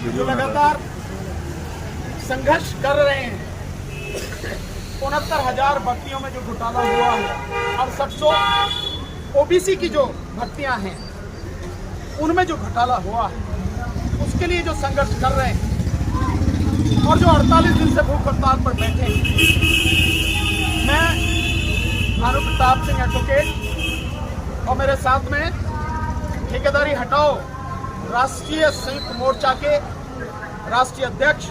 जो लगातार संघर्ष कर रहे हैं, 69,000 भर्तियों में जो घोटाला हुआ है और 700 ओबीसी की जो भर्तियां हैं उनमें जो घोटाला हुआ है, उसके लिए जो संघर्ष कर रहे हैं और जो 48 दिन से भूख हड़ताल पर बैठे हैं, मैं भानु प्रताप सिंह एडवोकेट और मेरे साथ में ठेकेदारी हटाओ राष्ट्रीय संयुक्त मोर्चा के राष्ट्रीय अध्यक्ष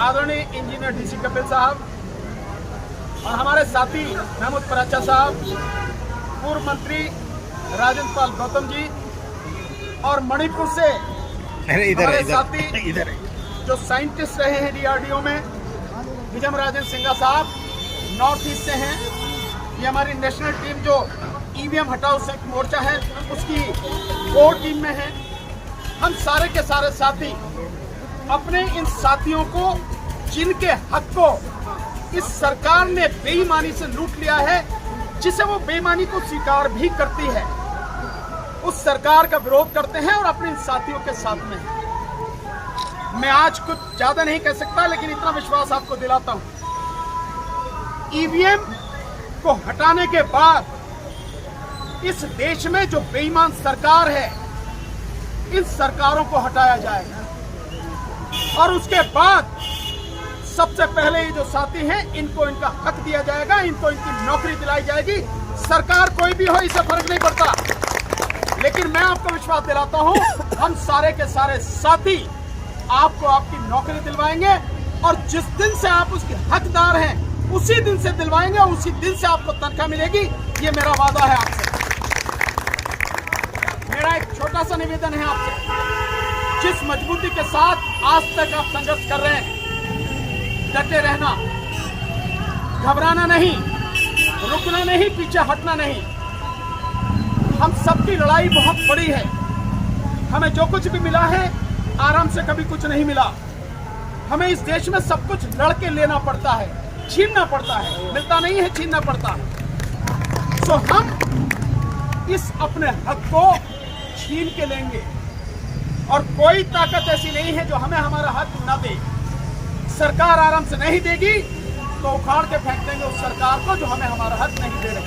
आदरणीय इंजीनियर डीसी कपिल साहब और हमारे साथी महमूद पराचा साहब, पूर्व मंत्री राजेंद्र पाल गौतम जी और मणिपुर से हमारे साथी जो साइंटिस्ट रहे हैं डीआरडीओ में विजय राजन सिंघा साहब, नॉर्थ ईस्ट से हैं। ये हमारी नेशनल टीम जो ईवीएम हटाओ संयुक्त मोर्चा है उसकी कोर टीम में है। हम सारे के सारे साथी अपने इन साथियों को जिनके हक को इस सरकार ने बेईमानी से लूट लिया है, जिसे वो बेईमानी को स्वीकार भी करती है, उस सरकार का विरोध करते हैं और अपने इन साथियों के साथ में हैं। मैं आज कुछ ज्यादा नहीं कह सकता, लेकिन इतना विश्वास आपको दिलाता हूं, ईवीएम को हटाने के बाद इस देश में जो बेईमान सरकार है, इन सरकारों को हटाया जाएगा और उसके बाद सबसे पहले ये जो साथी हैं इनको इनका हक दिया जाएगा, इनको इनकी नौकरी दिलाई जाएगी। सरकार कोई भी हो, इससे फर्क नहीं पड़ता, लेकिन मैं आपको विश्वास दिलाता हूं, हम सारे के सारे साथी आपको आपकी नौकरी दिलवाएंगे और जिस दिन से आप उसके हकदार हैं उसी दिन से दिलवाएंगे और उसी दिन से आपको तनख्वाह मिलेगी। ये मेरा वादा है आपसे। मेरा एक छोटा सा निवेदन है आपसे, जिस मजबूती के साथ आज तक आप संघर्ष कर रहे हैं, डटे रहना, घबराना नहीं, रुकना नहीं, पीछे हटना नहीं। हम सबकी लड़ाई बहुत बड़ी है। हमें जो कुछ भी मिला है आराम से कभी कुछ नहीं मिला। हमें इस देश में सब कुछ लड़ के लेना पड़ता है, छीनना पड़ता है, मिलता नहीं है, छीनना पड़ता है। तो हम इस अपने हक को छीन के लेंगे और कोई ताकत ऐसी नहीं है जो हमें हमारा हक न दे। सरकार आराम से नहीं देगी तो उखाड़ के फेंक देंगे उस सरकार को जो हमें हमारा हक नहीं दे रही,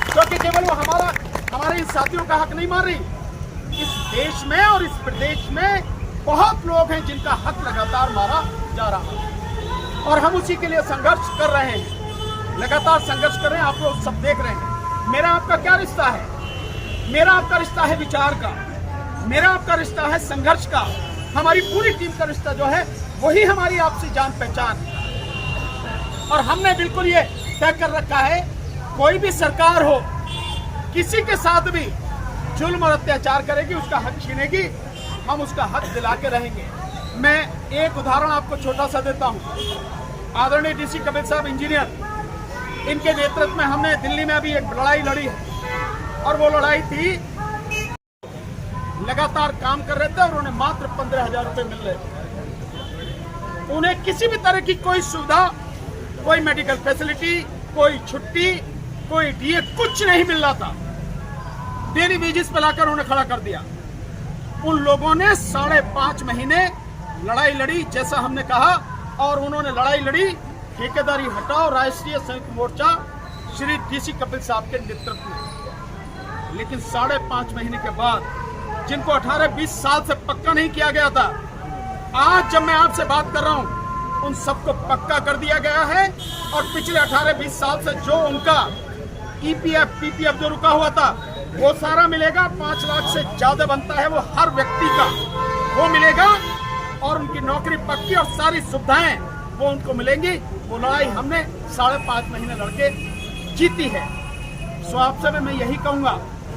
क्योंकि केवल वो हमारे इन साथियों का हक नहीं मार रही। इस देश में और इस प्रदेश में बहुत लोग हैं जिनका हक लगातार मारा जा रहा है और हम उसी के लिए संघर्ष कर रहे हैं, लगातार संघर्ष कर रहे हैं। आप लोग सब देख रहे हैं। मेरा आपका क्या रिश्ता है? मेरा आपका रिश्ता है विचार का, मेरा आपका रिश्ता है संघर्ष का। हमारी पूरी टीम का रिश्ता जो है वही हमारी आपसी जान पहचान है और हमने बिल्कुल ये तय कर रखा है, कोई भी सरकार हो किसी के साथ भी जुल्म और अत्याचार करेगी, उसका हक छीनेगी, हम उसका हक दिला के रहेंगे। मैं एक उदाहरण आपको छोटा सा देता हूं। आदरणीय डीसी कपिल साहब इंजीनियर, इनके नेतृत्व में हमने दिल्ली में अभी एक लड़ाई लड़ी है और वो लड़ाई थी, लगातार काम कर रहे थे और उन्हें मात्र 15,000 रुपए मिल रहे थे। उन्हें किसी भी तरह की कोई सुविधा, कोई मेडिकल फैसिलिटी, कोई छुट्टी, कोई डीए, कुछ नहीं मिल रहा था। डेली वेजेस पे लाकर उन्हें खड़ा कर दिया। उन लोगों ने 5.5 महीने लड़ाई लड़ी जैसा हमने कहा और उन्होंने लड़ाई लड़ी ठेकेदारी हटाओ राष्ट्रीय संयुक्त मोर्चा श्री डीसी कपिल साहब के नेतृत्व में। लेकिन 5.5 महीने के बाद, जिनको 18-20 साल से पक्का नहीं किया गया था, आज जब मैं आपसे बात कर रहा हूं, उन सबको पक्का कर दिया गया है और पिछले 18-20 साल से जो उनका ईपीएफ पीपीएफ जो रुका हुआ था वो सारा मिलेगा। 5 लाख से ज्यादा बनता है वो हर व्यक्ति का, वो मिलेगा और उनकी नौकरी पक्की और सारी सुविधाएं वो उनको मिलेंगी। वो लड़ाई हमने 5.5 महीने लड़के जीती है। सो आपसे भी मैं यही कहूँगा,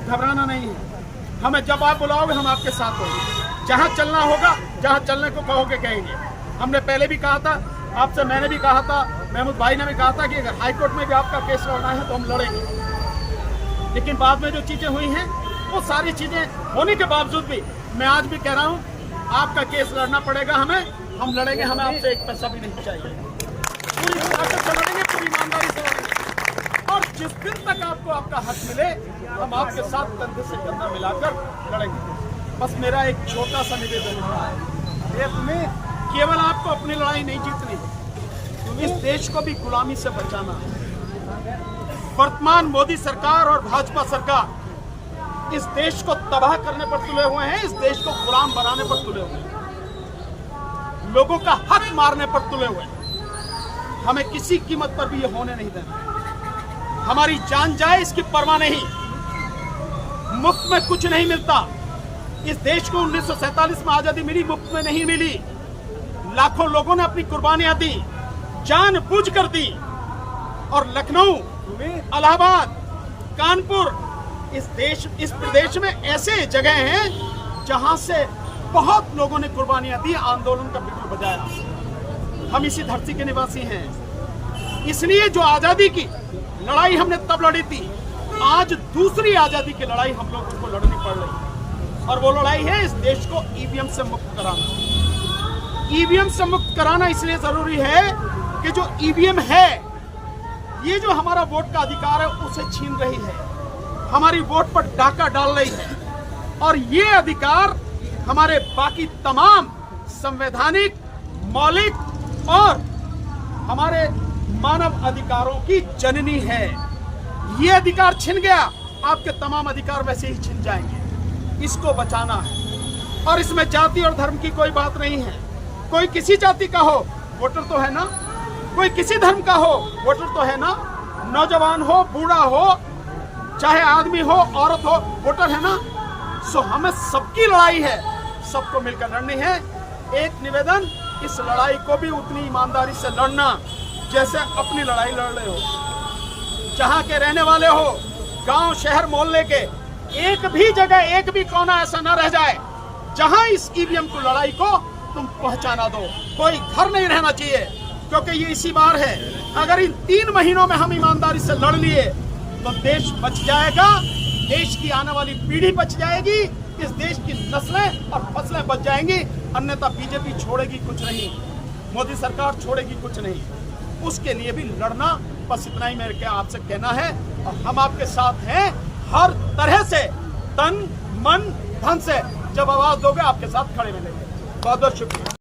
घबराना नहीं है। हमें जब आप बुलाओगे हम आपके साथ होंगे। जहाँ चलना होगा, जहाँ चलने को कहोगे कहेंगे। हमने पहले भी कहा था आपसे, मैंने भी कहा था, महमूद भाई ने भी कहा था कि अगर हाईकोर्ट में भी आपका केस लड़ना है तो हम लड़ेंगे। लेकिन बाद में जो चीज़ें हुई हैं वो सारी चीज़ें होने के बावजूद भी मैं आज भी कह रहा हूँ आपका केस लड़ना पड़ेगा हमें। हम लड़ेंगे, हमें आपसे एक पैसा भी नहीं चाहिए। पूरी ताकत से लड़ेंगे, पूरी ईमानदारी से लड़ेंगे और जिस दिन तक आपको आपका हक मिले हम आपके साथ कंधे से कंधा मिलाकर लड़ेंगे। बस मेरा एक छोटा सा निवेदन है, तुम्हें केवल आपको अपनी लड़ाई नहीं जीतनी, इस देश को भी गुलामी से बचाना है। वर्तमान मोदी सरकार और भाजपा सरकार इस देश को तबाह करने पर तुले हुए हैं, इस देश को गुलाम बनाने पर तुले हुए हैं, लोगों का हक मारने पर तुले हुए हैं। हमें किसी कीमत पर भी ये होने नहीं देना। हमारी जान जाए इसकी परवाह नहीं। मुफ्त में कुछ नहीं मिलता। इस देश को 1947 में आजादी मिली, मुफ्त में नहीं मिली। लाखों लोगों ने अपनी कुर्बानियां दी, जानबूझ कर दी। और लखनऊ, इलाहाबाद, कानपुर, इस प्रदेश में ऐसे जगह हैं जहां से बहुत लोगों ने कुर्बानियां दी, आंदोलन का बिगुल बजाया। हम इसी धरती के निवासी हैं। इसलिए जो आजादी की लड़ाई हमने तब लड़ी थी, आज दूसरी आजादी की लड़ाई हम लोगों को लड़नी पड़ रही। और वो लड़ाई है इस देश को ईवीएम से मुक्त कराना। ईवीएम से मुक्त कराना इसलिए जरूरी है कि जो ईवीएम है, ये जो हमारा वोट का अधिकार है उसे छीन रही है, हमारी वोट पर डाका डाल रही है। और ये अधिकार हमारे बाकी तमाम संवैधानिक, मौलिक और हमारे मानव अधिकारों की जननी है। ये अधिकार छिन गया, आपके तमाम अधिकार वैसे ही छिन जाएंगे। इसको बचाना है। और इसमें जाति और धर्म की कोई बात नहीं है। कोई किसी जाति का हो, वोटर तो है ना। कोई किसी धर्म का हो, वोटर तो है ना। नौजवान हो, बूढ़ा हो, चाहे आदमी हो, औरत हो, वोटर है ना। सो हमें सबकी लड़ाई है, सबको मिलकर लड़नी है। एक निवेदन, इस लड़ाई को भी उतनी ईमानदारी से लड़ना जैसे अपनी लड़ाई लड़ रहे हो। जहाँ के रहने वाले हो, गांव, शहर, मोहल्ले के एक भी जगह, एक भी कोना ऐसा ना रह जाए जहां इस ईवीएम को लड़ाई को तुम पहुंचाना दो। कोई घर नहीं रहना चाहिए, क्योंकि ये इसी बार है। अगर इन 3 महीनों में हम ईमानदारी से लड़ लिए तो देश बच जाएगा, देश की आने वाली पीढ़ी बच जाएगी, इस देश की नस्लें और फसलें बच जाएंगी। अन्यथा बीजेपी छोड़ेगी कुछ नहीं, मोदी सरकार छोड़ेगी कुछ नहीं। उसके लिए भी लड़ना, बस इतना ही मेरे आपसे कहना है। और हम आपके साथ हैं हर तरह से, तन, मन, धन से। जब आवाज दोगे आपके साथ खड़े मिलेंगे। बहुत बहुत शुक्रिया।